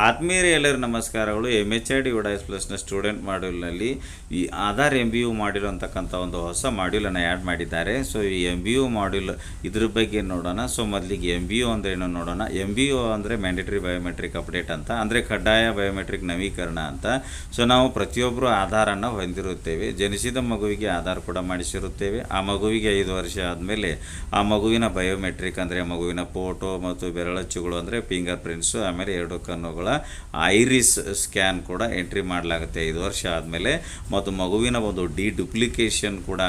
ಆತ್ಮೀಯರೇ ಎಲ್ಲರೂ ನಮಸ್ಕಾರಗಳು. MHID UDIS ಪ್ಲಸ್ನ ಸ್ಟೂಡೆಂಟ್ ಮಾಡ್ಯೂಲ್ನಲ್ಲಿ ಈ ಆಧಾರ್ MBU ಮಾಡ್ಯೂಲ್ ಅಂತಕ್ಕಂಥ ಒಂದು ಹೊಸ ಮಾಡ್ಯೂಲನ್ನು ಆ್ಯಡ್ ಮಾಡಿದ್ದಾರೆ. ಸೊ ಈ MBU ಮಾಡ್ಯೂಲ್ ಇದ್ರ ಬಗ್ಗೆ ನೋಡೋಣ. ಸೊ ಮೊದಲಿಗೆ MBU ಅಂದರೆ ಏನು ನೋಡೋಣ. MBU ಅಂದರೆ ಮ್ಯಾಂಡೇಟರಿ ಬಯೋಮೆಟ್ರಿಕ್ ಅಪ್ಡೇಟ್ ಅಂತ, ಅಂದರೆ ಕಡ್ಡಾಯ ಬಯೋಮೆಟ್ರಿಕ್ ನವೀಕರಣ ಅಂತ. ಸೊ ನಾವು ಪ್ರತಿಯೊಬ್ಬರು ಆಧಾರನ್ನು ಹೊಂದಿರುತ್ತೇವೆ. ಜನಿಸಿದ ಮಗುವಿಗೆ ಆಧಾರ್ ಕೂಡ ಮಾಡಿಸಿರುತ್ತೇವೆ. ಆ ಮಗುವಿಗೆ 5 ವರ್ಷ ಆದಮೇಲೆ ಆ ಮಗುವಿನ ಬಯೋಮೆಟ್ರಿಕ್ ಅಂದರೆ ಮಗುವಿನ ಫೋಟೋ ಮತ್ತು ಬೆರಳಚ್ಚುಗಳು ಅಂದರೆ ಫಿಂಗರ್ ಪ್ರಿಂಟ್ಸು, ಆಮೇಲೆ 2 ಕಣ್ಣುಗಳ ಐರಿಸ್ ಸ್ಕ್ಯಾನ್ ಕೂಡ ಎಂಟ್ರಿ ಮಾಡಲಾಗುತ್ತೆ 5 ವರ್ಷ ಆದಮೇಲೆ. ಮತ್ತು ಮಗುವಿನ ಒಂದು ಡಿಡುಪ್ಲಿಕೇಶನ್ ಕೂಡ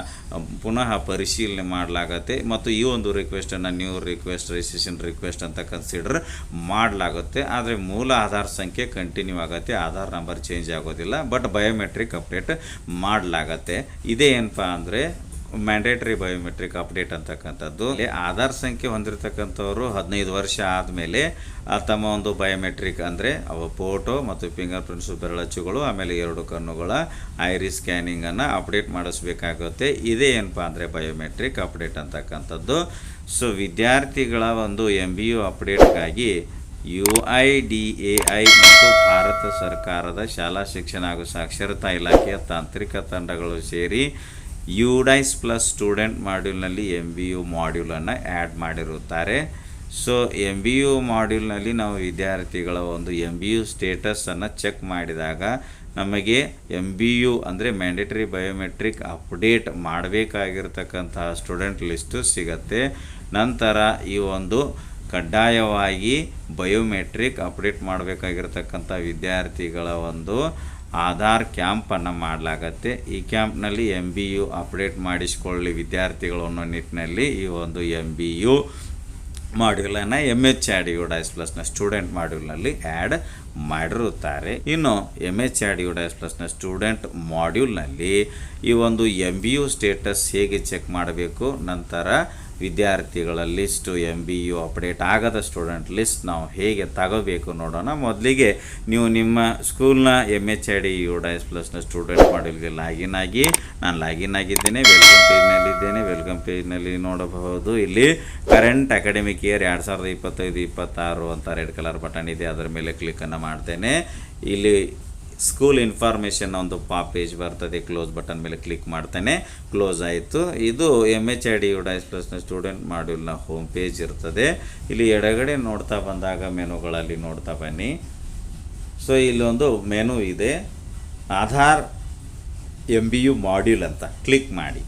ಪುನಃ ಪರಿಶೀಲನೆ ಮಾಡಲಾಗುತ್ತೆ. ಮತ್ತು ಈ ಒಂದು ರಿಕ್ವೆಸ್ಟನ್ನು ನ್ಯೂ ರಿಕ್ವೆಸ್ಟ್, ರಿಜಿಸ್ಟ್ರೇಷನ್ ರಿಕ್ವೆಸ್ಟ್ ಅಂತ ಕನ್ಸಿಡರ್ ಮಾಡಲಾಗುತ್ತೆ. ಆದರೆ ಮೂಲ ಆಧಾರ್ ಸಂಖ್ಯೆ ಕಂಟಿನ್ಯೂ ಆಗುತ್ತೆ, ಆಧಾರ್ ನಂಬರ್ ಚೇಂಜ್ ಆಗೋದಿಲ್ಲ, ಬಟ್ ಬಯೋಮೆಟ್ರಿಕ್ ಅಪ್ಡೇಟ್ ಮಾಡಲಾಗತ್ತೆ. ಇದೇ ಏನಪ್ಪ ಅಂದರೆ ಮ್ಯಾಂಡೇಟರಿ ಬಯೋಮೆಟ್ರಿಕ್ ಅಪ್ಡೇಟ್ ಅಂತಕ್ಕಂಥದ್ದು. ಆಧಾರ್ ಸಂಖ್ಯೆ ಹೊಂದಿರತಕ್ಕಂಥವ್ರು 15 ವರ್ಷ ಆದಮೇಲೆ ತಮ್ಮ ಒಂದು ಬಯೋಮೆಟ್ರಿಕ್ ಅಂದರೆ ಅವ ಫೋಟೋ ಮತ್ತು ಫಿಂಗರ್ ಪ್ರಿಂಟ್ಸು, ಬೆರಳಚ್ಚುಗಳು, ಆಮೇಲೆ 2 ಕಣ್ಣುಗಳ ಐರಿಸ್ ಸ್ಕ್ಯಾನಿಂಗನ್ನು ಅಪ್ಡೇಟ್ ಮಾಡಿಸ್ಬೇಕಾಗುತ್ತೆ. ಇದೇ ಏನಪ್ಪ ಅಂದರೆ ಬಯೋಮೆಟ್ರಿಕ್ ಅಪ್ಡೇಟ್ ಅಂತಕ್ಕಂಥದ್ದು. ಸೊ ವಿದ್ಯಾರ್ಥಿಗಳ ಒಂದು MBU ಅಪ್ಡೇಟ್ಗಾಗಿ UIDAI ಮತ್ತು ಭಾರತ ಸರ್ಕಾರದ ಶಾಲಾ ಶಿಕ್ಷಣ ಹಾಗೂ ಸಾಕ್ಷರತಾ ಇಲಾಖೆಯ ತಾಂತ್ರಿಕ ತಂಡಗಳು ಸೇರಿ UDIS ಪ್ಲಸ್ ಸ್ಟೂಡೆಂಟ್ ಮಾಡ್ಯೂಲ್ನಲ್ಲಿ MBU ಮಾಡ್ಯೂಲನ್ನು ಆ್ಯಡ್ ಮಾಡಿರುತ್ತಾರೆ. ಸೊ MBU ಮಾಡ್ಯೂಲ್ನಲ್ಲಿ ನಾವು ವಿದ್ಯಾರ್ಥಿಗಳ ಒಂದು MBU ಸ್ಟೇಟಸನ್ನು ಚೆಕ್ ಮಾಡಿದಾಗ ನಮಗೆ MBU ಅಂದರೆ ಮ್ಯಾಂಡೇಟರಿ ಬಯೋಮೆಟ್ರಿಕ್ ಅಪ್ಡೇಟ್ ಮಾಡಬೇಕಾಗಿರ್ತಕ್ಕಂತಹ ಸ್ಟೂಡೆಂಟ್ ಲಿಸ್ಟು ಸಿಗುತ್ತೆ. ನಂತರ ಈ ಒಂದು ಕಡ್ಡಾಯವಾಗಿ ಬಯೋಮೆಟ್ರಿಕ್ ಅಪ್ಡೇಟ್ ಮಾಡಬೇಕಾಗಿರ್ತಕ್ಕಂಥ ವಿದ್ಯಾರ್ಥಿಗಳ ಒಂದು ಆಧಾರ್ ಕ್ಯಾಂಪನ್ನು ಮಾಡಲಾಗತ್ತೆ. ಈ ಕ್ಯಾಂಪ್ನಲ್ಲಿ MBU ಅಪ್ಡೇಟ್ ಮಾಡಿಸಿಕೊಳ್ಳಿ ವಿದ್ಯಾರ್ಥಿಗಳು ಅನ್ನೋ ನಿಟ್ಟಿನಲ್ಲಿ ಈ ಒಂದು MBU ಮಾಡ್ಯೂಲನ್ನು MHID UDIS ಪ್ಲಸ್ನ ಸ್ಟೂಡೆಂಟ್ ಮಾಡ್ಯೂಲ್ನಲ್ಲಿ ಆ್ಯಡ್ ಮಾಡಿರುತ್ತಾರೆ. ಇನ್ನು MHID UDIS ಪ್ಲಸ್ನ ಸ್ಟೂಡೆಂಟ್ ಮಾಡ್ಯೂಲ್ನಲ್ಲಿ ಈ ಒಂದು MBU ಸ್ಟೇಟಸ್ ಹೇಗೆ ಚೆಕ್ ಮಾಡಬೇಕು, ನಂತರ ವಿದ್ಯಾರ್ಥಿಗಳ ಲಿಸ್ಟು MBU ಅಪ್ಡೇಟ್ ಆಗದ ಸ್ಟೂಡೆಂಟ್ ಲಿಸ್ಟ್ ನಾವು ಹೇಗೆ ತಗೋಬೇಕು ನೋಡೋಣ. ಮೊದಲಿಗೆ ನೀವು ನಿಮ್ಮ ಸ್ಕೂಲ್ನ MHID UDIS ಪ್ಲಸ್ನ ಸ್ಟೂಡೆಂಟ್ ಮಾಡ್ಯೂಲ್ಗೆ ಲಾಗಿನ್ ಆಗಿ, ನಾನು ಲಾಗಿನ್ ಆಗಿದ್ದೇನೆ, ವೆಲ್ಕಮ್ ಪೇಜ್ನಲ್ಲಿದ್ದೇನೆ. ವೆಲ್ಕಮ್ ಪೇಜ್ನಲ್ಲಿ ನೋಡಬಹುದು ಇಲ್ಲಿ ಕರೆಂಟ್ ಅಕಾಡೆಮಿಕ್ ಇಯರ್ 2025-26 ಅಂತ ರೆಡ್ ಕಲರ್ ಬಟನ್ ಇದೆ, ಅದರ ಮೇಲೆ ಕ್ಲಿಕ್ಕನ್ನು ಮಾಡ್ತೇನೆ. ಇಲ್ಲಿ ಸ್ಕೂಲ್ ಇನ್ಫಾರ್ಮೇಷನ್ ಒಂದು ಪೇಜ್ ಬರ್ತದೆ, ಕ್ಲೋಸ್ ಬಟನ್ ಮೇಲೆ ಕ್ಲಿಕ್ ಮಾಡ್ತೇನೆ, ಕ್ಲೋಸ್ ಆಯಿತು. ಇದು MHID UDIS ಪ್ಲಸ್ನ ಸ್ಟೂಡೆಂಟ್ ಮಾಡ್ಯೂಲ್ನ ಹೋಮ್ ಪೇಜ್ ಇರ್ತದೆ. ಇಲ್ಲಿ ಎಡಗಡೆ ನೋಡ್ತಾ ಬಂದಾಗ ಮೆನುಗಳಲ್ಲಿ ನೋಡ್ತಾ ಬನ್ನಿ. ಸೊ ಇಲ್ಲೊಂದು ಮೆನು ಇದೆ, ಆಧಾರ್ MBU ಮಾಡ್ಯೂಲ್ ಅಂತ ಕ್ಲಿಕ್ ಮಾಡಿ.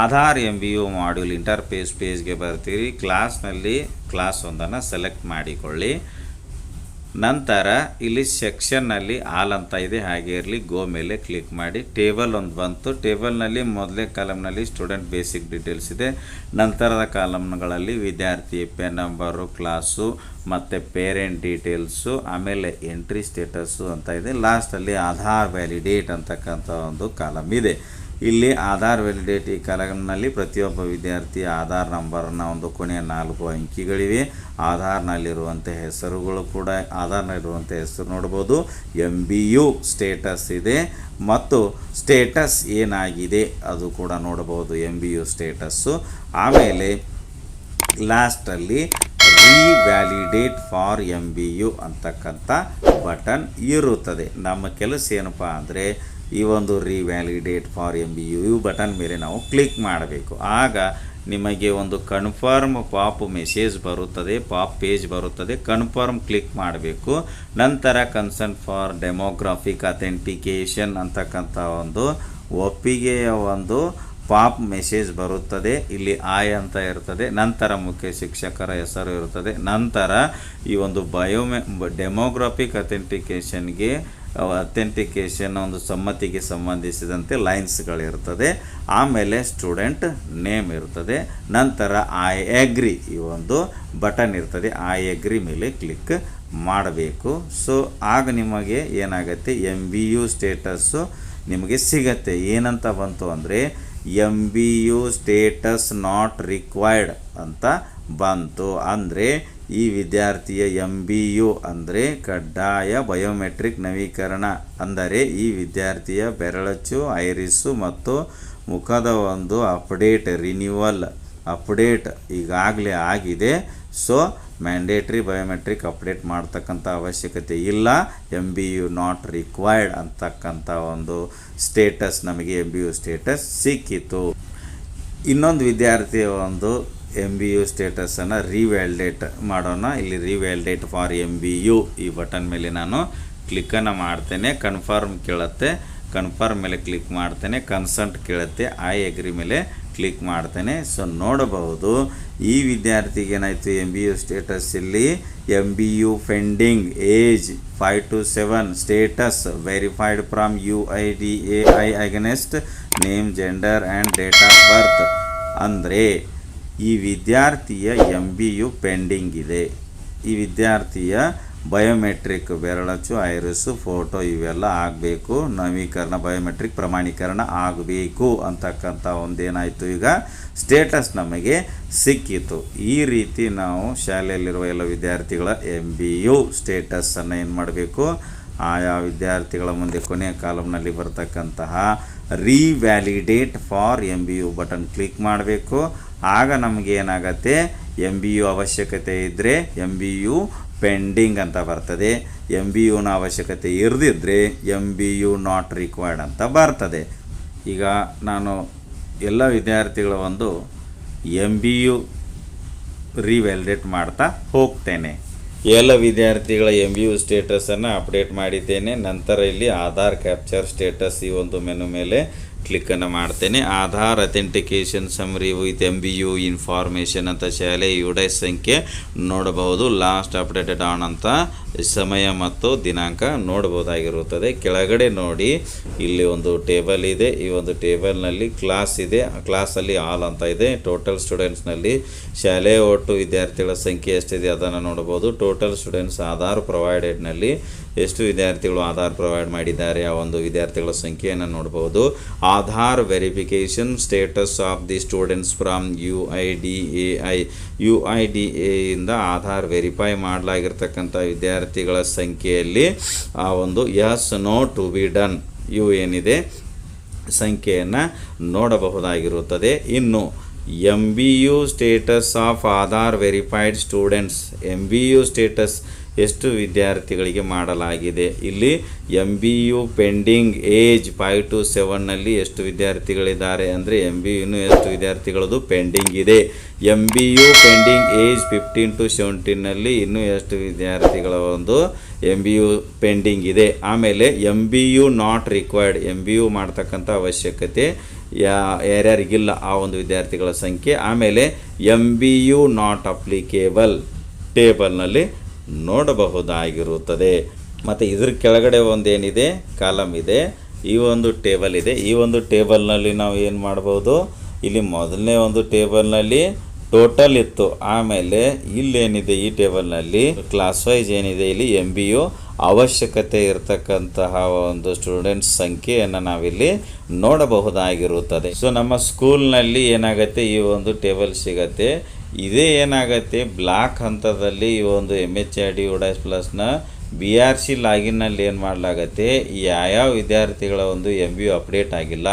ಆಧಾರ್ MBU ಮಾಡ್ಯೂಲ್ ಇಂಟರ್ಫೇಸ್ ಪೇಜ್ಗೆ ಬರ್ತೀರಿ. ಕ್ಲಾಸ್ನಲ್ಲಿ ಕ್ಲಾಸ್ ಒಂದನ್ನು ಸೆಲೆಕ್ಟ್ ಮಾಡಿಕೊಳ್ಳಿ. ನಂತರ ಇಲ್ಲಿ ಸೆಕ್ಷನ್ನಲ್ಲಿ ಆಲ್ ಅಂತ ಇದೆ, ಹಾಗೆ ಇರಲಿ. ಗೋ ಮೇಲೆ ಕ್ಲಿಕ್ ಮಾಡಿ. ಟೇಬಲ್ ಒಂದು ಬಂತು. ಟೇಬಲ್ನಲ್ಲಿ ಮೊದಲೇ ಕಾಲಮ್ನಲ್ಲಿ ಸ್ಟೂಡೆಂಟ್ ಬೇಸಿಕ್ ಡೀಟೇಲ್ಸ್ ಇದೆ. ನಂತರದ ಕಾಲಮ್ಗಳಲ್ಲಿ ವಿದ್ಯಾರ್ಥಿ ಪೆನ್ ನಂಬರು, ಕ್ಲಾಸು ಮತ್ತು ಪೇರೆಂಟ್ ಡೀಟೇಲ್ಸು, ಆಮೇಲೆ ಎಂಟ್ರಿ ಸ್ಟೇಟಸ್ಸು ಅಂತ ಇದೆ. ಲಾಸ್ಟಲ್ಲಿ ಆಧಾರ್ ವ್ಯಾಲಿಡೇಟ್ ಅಂತಕ್ಕಂಥ ಒಂದು ಕಾಲಮ್ ಇದೆ. ಇಲ್ಲಿ ಆಧಾರ್ ವ್ಯಾಲಿಡೇಟ್ ಈ ಕಾಲಮ್ನಲ್ಲಿ ಪ್ರತಿಯೊಬ್ಬ ವಿದ್ಯಾರ್ಥಿ ಆಧಾರ್ ನಂಬರ್ನ ಒಂದು ಕೊನೆಯ 4 ಅಂಕಿಗಳಿವೆ. ಆಧಾರ್ನಲ್ಲಿರುವಂಥ ಹೆಸರುಗಳು ಕೂಡ, ಆಧಾರ್ನಲ್ಲಿರುವಂಥ ಹೆಸರು ನೋಡ್ಬೋದು. MBU ಸ್ಟೇಟಸ್ ಇದೆ ಮತ್ತು ಸ್ಟೇಟಸ್ ಏನಾಗಿದೆ ಅದು ಕೂಡ ನೋಡಬಹುದು, MBU ಸ್ಟೇಟಸ್ಸು. ಆಮೇಲೆ ಲಾಸ್ಟಲ್ಲಿ ರಿವ್ಯಾಲಿಡೇಟ್ ಫಾರ್ MBU ಅಂತಕ್ಕಂಥ ಬಟನ್ ಇರುತ್ತದೆ. ನಮ್ಮ ಕೆಲಸ ಏನಪ್ಪ ಅಂದರೆ ಈ ಒಂದು ರಿವ್ಯಾಲಿಡೇಟ್ ಫಾರ್ MBU ಬಟನ್ ಮೇಲೆ ನಾವು ಕ್ಲಿಕ್ ಮಾಡಬೇಕು. ಆಗ ನಿಮಗೆ ಒಂದು ಕನ್ಫರ್ಮ್ ಮೆಸೇಜ್ ಬರುತ್ತದೆ, ಪೇಜ್ ಬರುತ್ತದೆ. ಕನ್ಫರ್ಮ್ ಕ್ಲಿಕ್ ಮಾಡಬೇಕು. ನಂತರ ಕನ್ಸರ್ನ್ ಫಾರ್ ಡೆಮೋಗ್ರಾಫಿಕ್ ಅಥೆಂಟಿಕೇಷನ್ ಅಂತಕ್ಕಂಥ ಒಂದು ಒಪ್ಪಿಗೆಯ ಒಂದು ಮೆಸೇಜ್ ಬರುತ್ತದೆ. ಇಲ್ಲಿ ಅಂತ ಇರ್ತದೆ. ನಂತರ ಮುಖ್ಯ ಶಿಕ್ಷಕರ ಹೆಸರು ಇರುತ್ತದೆ. ನಂತರ ಈ ಒಂದು ಡೆಮೋಗ್ರಾಫಿಕ್ ಅಥೆಂಟಿಕೇಷನ್ ಒಂದು ಸಮ್ಮತಿಗೆ ಸಂಬಂಧಿಸಿದಂತೆ ಲೈನ್ಸ್ಗಳಿರ್ತದೆ. ಆಮೇಲೆ ಸ್ಟೂಡೆಂಟ್ ನೇಮ್ ಇರ್ತದೆ. ನಂತರ ಐ ಅಗ್ರಿ ಈ ಒಂದು ಬಟನ್ ಇರ್ತದೆ, ಐ ಅಗ್ರಿ ಮೇಲೆ ಕ್ಲಿಕ್ ಮಾಡಬೇಕು. ಸೊ ಆಗ ನಿಮಗೆ ಏನಾಗುತ್ತೆ, MBU ಸ್ಟೇಟಸ್ಸು ನಿಮಗೆ ಸಿಗತ್ತೆ. ಏನಂತ ಬಂತು ಅಂದರೆ MBU ಸ್ಟೇಟಸ್ ನಾಟ್ ರಿಕ್ವೈರ್ಡ್ ಅಂತ ಬಂತು. ಅಂದರೆ ಈ ವಿದ್ಯಾರ್ಥಿಯ MBU ಅಂದರೆ ಕಡ್ಡಾಯ ಬಯೋಮೆಟ್ರಿಕ್ ನವೀಕರಣ, ಅಂದರೆ ಈ ವಿದ್ಯಾರ್ಥಿಯ ಬೆರಳಚ್ಚು, ಐರಿಸ್ಸು ಮತ್ತು ಮುಖದ ಒಂದು ಅಪ್ಡೇಟ್, ರಿನ್ಯೂವಲ್ ಅಪ್ಡೇಟ್ ಈಗಾಗಲೇ ಆಗಿದೆ. ಸೊ ಮ್ಯಾಂಡೇಟ್ರಿ ಬಯೋಮೆಟ್ರಿಕ್ ಅಪ್ಡೇಟ್ ಮಾಡ್ತಕ್ಕಂಥ ಅವಶ್ಯಕತೆ ಇಲ್ಲ, MBU ನಾಟ್ ರಿಕ್ವೈರ್ಡ್ ಅಂತಕ್ಕಂಥ ಒಂದು ಸ್ಟೇಟಸ್ ನಮಗೆ MBU ಸ್ಟೇಟಸ್ ಸಿಕ್ಕಿತು. ಇನ್ನೊಂದು ವಿದ್ಯಾರ್ಥಿಯ ಒಂದು MBU ಸ್ಟೇಟಸನ್ನು ರಿವ್ಯಾಲಿಡೇಟ್ ಮಾಡೋಣ. ಇಲ್ಲಿ ರಿವ್ಯಾಲಿಡೇಟ್ ಫಾರ್ MBU ಈ ಬಟನ್ ಮೇಲೆ ನಾನು ಕ್ಲಿಕ್ಕನ್ನು ಮಾಡ್ತೇನೆ. ಕನ್ಫರ್ಮ್ ಕೇಳುತ್ತೆ, ಕನ್ಫರ್ಮ್ ಮೇಲೆ ಕ್ಲಿಕ್ ಮಾಡ್ತೇನೆ. ಕನ್ಸಂಟ್ ಕೇಳುತ್ತೆ, ಐ ಅಗ್ರಿ ಮೇಲೆ ಕ್ಲಿಕ್ ಮಾಡ್ತೇನೆ. ಸೊ ನೋಡಬಹುದು ಈ ವಿದ್ಯಾರ್ಥಿಗೆ ಏನಾಯಿತು, MBU ಸ್ಟೇಟಸ್ ಇಲ್ಲಿ MBU pending, age 5 to 7, status verified from UIDAI against name, gender and date of birth. ಅಂದರೆ ಈ ವಿದ್ಯಾರ್ಥಿಯ MBU ಪೆಂಡಿಂಗ್ ಇದೆ. ಈ ವಿದ್ಯಾರ್ಥಿಯ ಬಯೋಮೆಟ್ರಿಕ್ ಬೆರಳಚ್ಚು, ಐರಿಸು, ಫೋಟೋ ಇವೆಲ್ಲ ಆಗಬೇಕು, ನವೀಕರಣ ಬಯೋಮೆಟ್ರಿಕ್ ಪ್ರಮಾಣೀಕರಣ ಆಗಬೇಕು ಅಂತಕ್ಕಂಥ ಒಂದೇನಾಯಿತು, ಈಗ ಸ್ಟೇಟಸ್ ನಮಗೆ ಸಿಕ್ಕಿತು. ಈ ರೀತಿ ನಾವು ಶಾಲೆಯಲ್ಲಿರುವ ಎಲ್ಲ ವಿದ್ಯಾರ್ಥಿಗಳ MBU ಸ್ಟೇಟಸನ್ನು ಏನು ಮಾಡಬೇಕು, ಆಯಾ ವಿದ್ಯಾರ್ಥಿಗಳ ಮುಂದೆ ಕೊನೆಯ ಕಾಲಮ್ನಲ್ಲಿ ಬರ್ತಕ್ಕಂತಹ ರಿವ್ಯಾಲಿಡೇಟ್ ಫಾರ್ MBU ಬಟನ್ ಕ್ಲಿಕ್ ಮಾಡಬೇಕು. ಆಗ ನಮಗೆ ಏನಾಗತ್ತೆ, MBU ಅವಶ್ಯಕತೆ ಇದ್ದರೆ MBU ಪೆಂಡಿಂಗ್ ಅಂತ ಬರ್ತದೆ, MBUನ ಅವಶ್ಯಕತೆ ಇರದಿದ್ದರೆ MBU ನಾಟ್ ರಿಕ್ವೈರ್ಡ್ ಅಂತ ಬರ್ತದೆ. ಈಗ ನಾನು ಎಲ್ಲ ವಿದ್ಯಾರ್ಥಿಗಳ ಒಂದು MBU ರಿವ್ಯಾಲಿಡೇಟ್ ಮಾಡ್ತಾ ಹೋಗ್ತೇನೆ. ಎಲ್ಲ ವಿದ್ಯಾರ್ಥಿಗಳ MBU ಸ್ಟೇಟಸನ್ನು ಅಪ್ಡೇಟ್ ಮಾಡಿದ್ದೇನೆ. ನಂತರ ಇಲ್ಲಿ ಆಧಾರ್ ಕ್ಯಾಪ್ಚರ್ ಸ್ಟೇಟಸ್ ಈ ಒಂದು ಮೆನು ಮೇಲೆ ಕ್ಲಿಕ್ಕನ್ನು ಮಾಡ್ತೇನೆ. Aadhaar authentication summary with MBU information ಅಂತ ಶಾಲೆ UDIS ಸಂಖ್ಯೆ ನೋಡಬಹುದು. ಲಾಸ್ಟ್ ಅಪ್ಡೇಟೆಡ್ ಆನ್ ಅಂತ ಸಮಯ ಮತ್ತು ದಿನಾಂಕ ನೋಡಬಹುದಾಗಿರುತ್ತದೆ. ಕೆಳಗಡೆ ನೋಡಿ ಇಲ್ಲಿ ಒಂದು ಟೇಬಲ್ ಇದೆ. ಈ ಒಂದು ಟೇಬಲ್ನಲ್ಲಿ ಕ್ಲಾಸ್ ಇದೆ, ಕ್ಲಾಸಲ್ಲಿ ಆಲ್ ಅಂತ ಇದೆ. ಟೋಟಲ್ ಸ್ಟೂಡೆಂಟ್ಸ್ನಲ್ಲಿ ಶಾಲೆಯ ಒಟ್ಟು ವಿದ್ಯಾರ್ಥಿಗಳ ಸಂಖ್ಯೆ ಎಷ್ಟಿದೆ ಅದನ್ನು ನೋಡಬಹುದು. ಟೋಟಲ್ ಸ್ಟೂಡೆಂಟ್ಸ್ ಆಧಾರ್ ಪ್ರೊವೈಡೆಡ್ನಲ್ಲಿ ಎಷ್ಟು ವಿದ್ಯಾರ್ಥಿಗಳು ಆಧಾರ್ ಪ್ರೊವೈಡ್ ಮಾಡಿದ್ದಾರೆ ಆ ಒಂದು ವಿದ್ಯಾರ್ಥಿಗಳ ಸಂಖ್ಯೆಯನ್ನು ನೋಡಬಹುದು. Aadhaar verification status of the students from UIDAI ಇಂದ ಆಧಾರ್ ವೆರಿಫೈ ಮಾಡಲಾಗಿರ್ತಕ್ಕಂಥ ವಿದ್ಯಾರ್ಥಿಗಳ ಸಂಖ್ಯೆಯಲ್ಲಿ ಆ ಒಂದು yes no to be done ಏನಿದೆ ಸಂಖ್ಯೆಯನ್ನು ನೋಡಬಹುದಾಗಿರುತ್ತದೆ. ಇನ್ನು MBU status of Aadhaar verified students, MBU status ಎಷ್ಟು ವಿದ್ಯಾರ್ಥಿಗಳಿಗೆ ಮಾಡಲಾಗಿದೆ. ಇಲ್ಲಿ MBU ಪೆಂಡಿಂಗ್ ಏಜ್ 5 to 7ನಲ್ಲಿ ಎಷ್ಟು ವಿದ್ಯಾರ್ಥಿಗಳಿದ್ದಾರೆ ಅಂದರೆ MBU ಎಷ್ಟು ವಿದ್ಯಾರ್ಥಿಗಳದು ಪೆಂಡಿಂಗ್ ಇದೆ. MBU ಪೆಂಡಿಂಗ್ ಏಜ್ 15 to 17ನಲ್ಲಿ ಇನ್ನೂ ಎಷ್ಟು ವಿದ್ಯಾರ್ಥಿಗಳ ಒಂದು MBU ಪೆಂಡಿಂಗ್ ಇದೆ. ಆಮೇಲೆ MBU ನಾಟ್ ರಿಕ್ವೈರ್ಡ್, MBU ಮಾಡ್ತಕ್ಕಂಥ ಅವಶ್ಯಕತೆ ಯಾರ್ಯಾರಿಗಿಲ್ಲ ಆ ಒಂದು ವಿದ್ಯಾರ್ಥಿಗಳ ಸಂಖ್ಯೆ. ಆಮೇಲೆ MBU ನಾಟ್ ಅಪ್ಲಿಕೇಬಲ್ ಟೇಬಲ್ನಲ್ಲಿ ನೋಡಬಹುದಾಗಿರುತ್ತದೆ. ಮತ್ತು ಇದ್ರ ಕೆಳಗಡೆ ಒಂದೇನಿದೆ ಕಾಲಮ್ ಇದೆ, ಈ ಒಂದು ಟೇಬಲ್ ಇದೆ. ಈ ಒಂದು ಟೇಬಲ್ನಲ್ಲಿ ನಾವು ಏನು ಮಾಡ್ಬೋದು, ಇಲ್ಲಿ ಮೊದಲನೇ ಒಂದು ಟೇಬಲ್ನಲ್ಲಿ ಟೋಟಲ್ ಇತ್ತು. ಆಮೇಲೆ ಇಲ್ಲೇನಿದೆ ಈ ಟೇಬಲ್ನಲ್ಲಿ ಕ್ಲಾಸ್ ವೈಸ್ ಏನಿದೆ, ಇಲ್ಲಿ MBU ಅವಶ್ಯಕತೆ ಇರತಕ್ಕಂತಹ ಒಂದು ಸ್ಟೂಡೆಂಟ್ಸ್ ಸಂಖ್ಯೆಯನ್ನು ನಾವಿಲ್ಲಿ ನೋಡಬಹುದಾಗಿರುತ್ತದೆ. ಸೊ ನಮ್ಮ ಸ್ಕೂಲ್ನಲ್ಲಿ ಏನಾಗುತ್ತೆ, ಈ ಒಂದು ಟೇಬಲ್ ಸಿಗತ್ತೆ. ಇದೇ ಏನಾಗುತ್ತೆ, ಬ್ಲಾಕ್ ಹಂತದಲ್ಲಿ ಈ ಒಂದು MHID UDIS ಪ್ಲಸ್ನ BRC ಲಾಗಿನ್ನಲ್ಲಿ ಏನು ಮಾಡಲಾಗತ್ತೆ, ಯಾವ್ಯಾವ ವಿದ್ಯಾರ್ಥಿಗಳ ಒಂದು MBU ಅಪ್ಡೇಟ್ ಆಗಿಲ್ಲ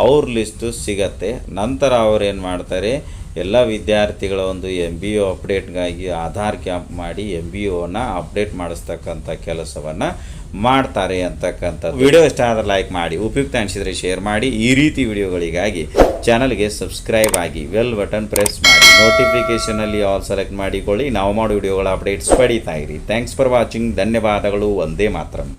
ಅವ್ರ ಲಿಸ್ಟು ಸಿಗತ್ತೆ. ನಂತರ ಅವ್ರು ಏನು ಮಾಡ್ತಾರೆ, ಎಲ್ಲ ವಿದ್ಯಾರ್ಥಿಗಳ ಒಂದು MBU ಅಪ್ಡೇಟ್ಗಾಗಿ ಆಧಾರ್ ಕ್ಯಾಂಪ್ ಮಾಡಿ MBUವನ್ನು ಅಪ್ಡೇಟ್ ಮಾಡಿಸ್ತಕ್ಕಂಥ ಕೆಲಸವನ್ನು ಮಾಡ್ತಾರೆ ಅಂತಕ್ಕಂಥದ್ದು. ವಿಡಿಯೋ ಇಷ್ಟ ಆದರೆ ಲೈಕ್ ಮಾಡಿ, ಉಪಯುಕ್ತ ಅನಿಸಿದರೆ ಶೇರ್ ಮಾಡಿ. ಈ ರೀತಿ ವಿಡಿಯೋಗಳಿಗಾಗಿ ಚಾನಲ್ಗೆ ಸಬ್ಸ್ಕ್ರೈಬ್ ಆಗಿ, ಬೆಲ್ ಬಟನ್ ಪ್ರೆಸ್ ಮಾಡಿ, ನೋಟಿಫಿಕೇಷನಲ್ಲಿ ಆಲ್ ಸೆಲೆಕ್ಟ್ ಮಾಡಿಕೊಳ್ಳಿ. ನಾವು ಮಾಡೋ ವಿಡಿಯೋಗಳ ಅಪ್ಡೇಟ್ಸ್ ಪಡೀತಾ ಇರಿ. Thanks for watching. ಧನ್ಯವಾದಗಳು. ವಂದೇ ಮಾತರಂ.